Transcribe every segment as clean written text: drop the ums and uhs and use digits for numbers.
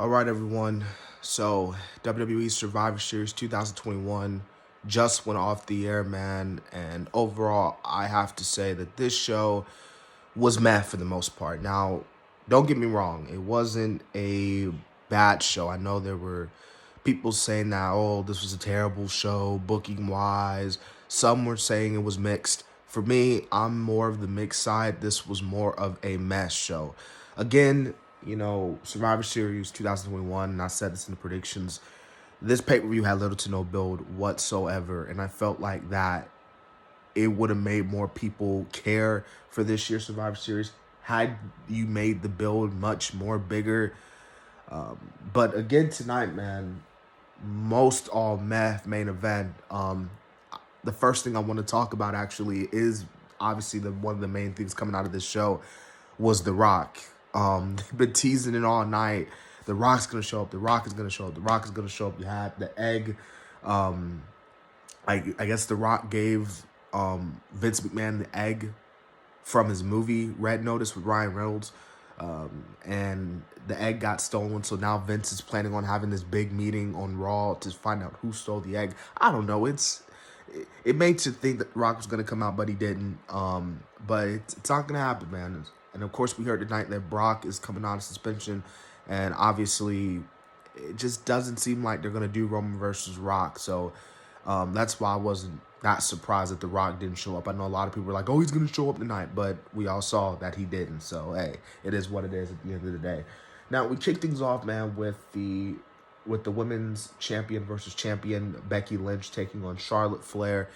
All right, everyone. So, WWE Survivor Series 2021 just went off the air, man. And overall, I have to say that this show was meh for the most part. Now, don't get me wrong, it wasn't a bad show. I know there were people saying that, oh, this was a terrible show, booking wise. Some were saying it was mixed. For me, I'm more of the mixed side. This was more of a mess show. Again, Survivor Series 2021, and I said this in the predictions, this pay-per-view had little to no build whatsoever, and I felt like that it would have made more people care for this year's Survivor Series had you made the build much more bigger. But again, tonight, man, most all meh main event. The first thing I want to talk about actually is obviously one of the main things coming out of this show was The Rock. They've been teasing it all night. The Rock's gonna show up. The Rock is gonna show up. The Rock is gonna show up. You had the egg. I guess The Rock gave Vince McMahon the egg from his movie Red Notice with Ryan Reynolds. And the egg got stolen, so now Vince is planning on having this big meeting on Raw to find out who stole the egg. I don't know. It made you think that Rock was going to come out, but he didn't. But it's not going to happen, man. And, of course, we heard tonight that Brock is coming out of suspension, and obviously it just doesn't seem like they're going to do Roman versus Rock. So that's why I wasn't that surprised that The Rock didn't show up. I know a lot of people were like, oh, he's going to show up tonight, but we all saw that he didn't. So, hey, it is what it is at the end of the day. Now, we kick things off, man, with the women's champion versus champion, Becky Lynch, taking on Charlotte Flair.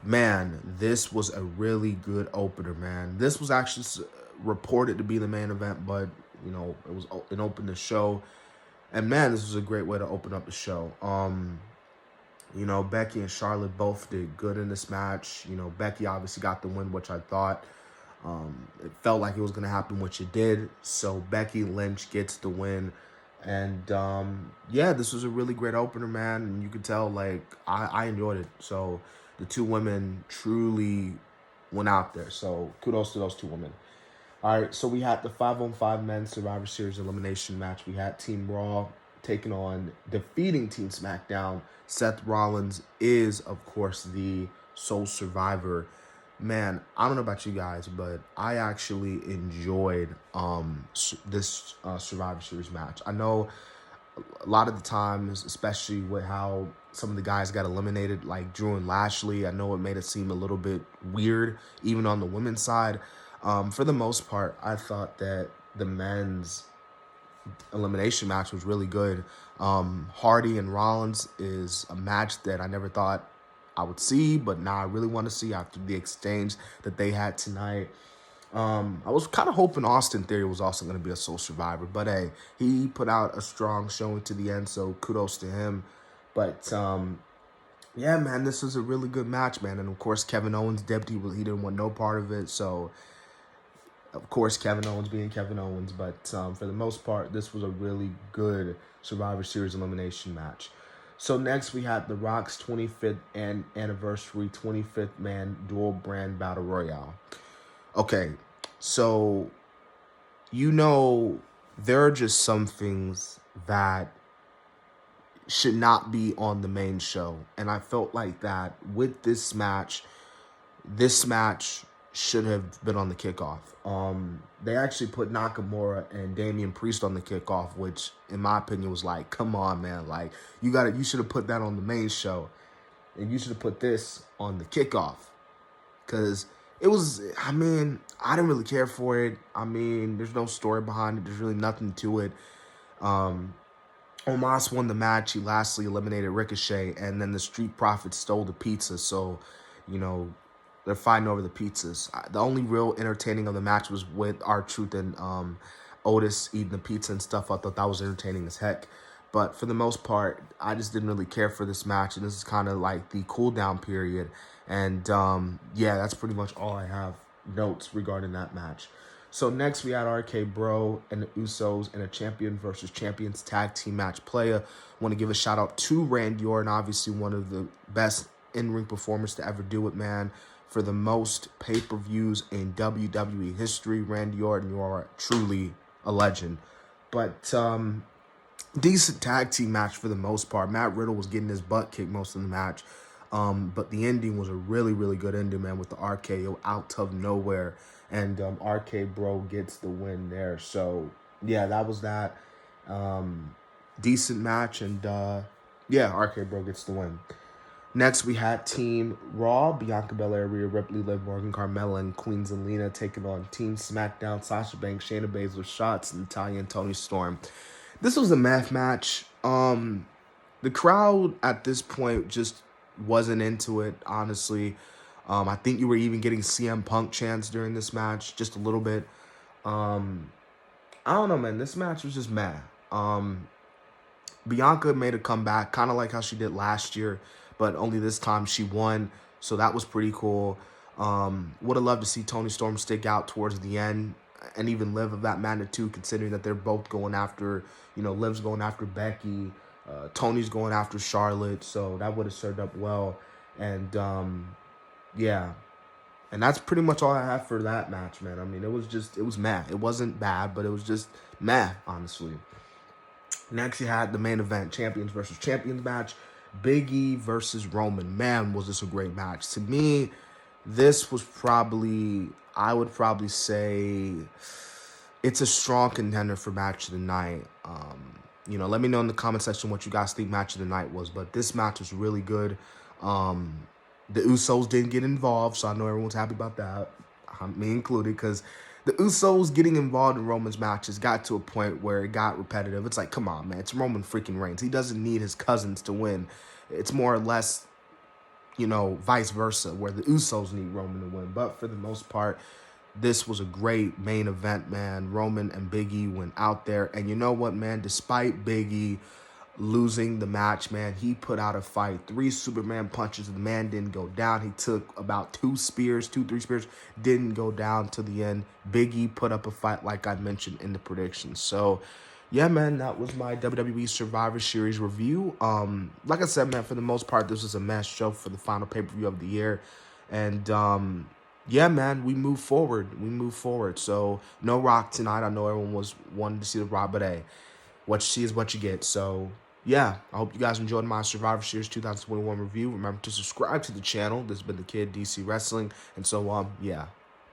Man, this was a really good opener, man. This was actually reported to be the main event, but, it opened the show. And, man, this was a great way to open up the show. Becky and Charlotte both did good in this match. Becky obviously got the win, which I thought it felt like it was going to happen, which it did. So Becky Lynch gets the win. And, this was a really great opener, man. And you could tell, I enjoyed it. So the two women truly went out there. So kudos to those two women. All right, so we had the 5-on-5 men's Survivor Series elimination match. We had Team Raw taking on defeating Team SmackDown. Seth Rollins is, of course, the sole survivor. Man, I don't know about you guys, but I actually enjoyed this Survivor Series match. I know a lot of the times, especially with how some of the guys got eliminated, like Drew and Lashley, I know it made it seem a little bit weird, even on the women's side. For the most part, I thought that the men's elimination match was really good. Hardy and Rollins is a match that I never thought I would see, but now I really want to see after the exchange that they had tonight. I was kind of hoping Austin Theory was also going to be a sole survivor, but hey, he put out a strong showing to the end, so kudos to him. But yeah, man, this was a really good match, man. And of course, Kevin Owens dipped. He didn't want no part of it, so of course, Kevin Owens being Kevin Owens. But for the most part, this was a really good Survivor Series elimination match. So next, we had The Rock's 25th anniversary 25th man dual brand battle royale. Okay, so there are just some things that should not be on the main show, and I felt like that with this match. This match should have been on the kickoff. They actually put Nakamura and Damian Priest on the kickoff, which in my opinion was like, come on, man. Like, you should have put that on the main show, and you should have put this on the kickoff. Because it was, I didn't really care for it. There's no story behind it. There's really nothing to it. Omos won the match. He lastly eliminated Ricochet, and then the Street Profits stole the pizza. So, they're fighting over the pizzas. The only real entertaining of the match was with R-Truth and Otis eating the pizza and stuff. I thought that was entertaining as heck. But for the most part, I just didn't really care for this match. And this is kind of like the cool down period. And that's pretty much all I have notes regarding that match. So next we had RK Bro and the Usos in a champion versus champions tag team match playa. Want to give a shout out to Randy Orton, obviously one of the best in-ring performers to ever do it, man. For the most pay-per-views in WWE history, Randy Orton, you are truly a legend. But decent tag team match for the most part. Matt Riddle was getting his butt kicked most of the match. But the ending was a really, really good ending, man, with the RKO out of nowhere. And RK Bro gets the win there. So, yeah, that was that. Decent match. And, yeah, RK Bro gets the win. Next, we had Team Raw, Bianca Belair, Rhea Ripley, Liv Morgan, Carmella, and Queen Zelina taking on Team SmackDown, Sasha Banks, Shayna Baszler, Shots, Natalya, and Toni Storm. This was a math match. The crowd at this point just wasn't into it, honestly. I think you were even getting CM Punk chants during this match, just a little bit. I don't know, man. This match was just meh. Bianca made a comeback, kind of like how she did last year, but only this time she won, so that was pretty cool. Would have loved to see Toni Storm stick out towards the end and even Liv of that magnitude, considering that they're both going after, Liv's going after Becky, Tony's going after Charlotte, so that would have served up well. And, yeah. And that's pretty much all I have for that match, man. I mean, it was meh. It wasn't bad, but it was just meh, honestly. Next, you had the main event, Champions versus Champions match. Big E versus Roman. Man, was this a great match. To me, this was I would probably say it's a strong contender for match of the night. Let me know in the comment section what you guys think match of the night was. But this match was really good. The Usos didn't get involved, so I know everyone's happy about that, me included, because the Usos getting involved in Roman's matches got to a point where it got repetitive. It's like, come on, man. It's Roman freaking Reigns. He doesn't need his cousins to win. It's more or less, vice versa, where the Usos need Roman to win. But for the most part, this was a great main event, man. Roman and Big E went out there. And you know what, man? Despite Big E losing the match, man, he put out a fight. 3 Superman punches. The man didn't go down. He took about 3 spears, didn't go down to the end. Big E put up a fight like I mentioned in the predictions. So, yeah, man, that was my WWE Survivor Series review. Like I said, man, for the most part, this was a mess show for the final pay-per-view of the year. And, yeah, man, we move forward. So, no Rock tonight. I know everyone was wanting to see the Rock, but hey, what you see is what you get. So, yeah, I hope you guys enjoyed my Survivor Series 2021 review. Remember to subscribe to the channel. This has been the Kid DC Wrestling. And so, yeah.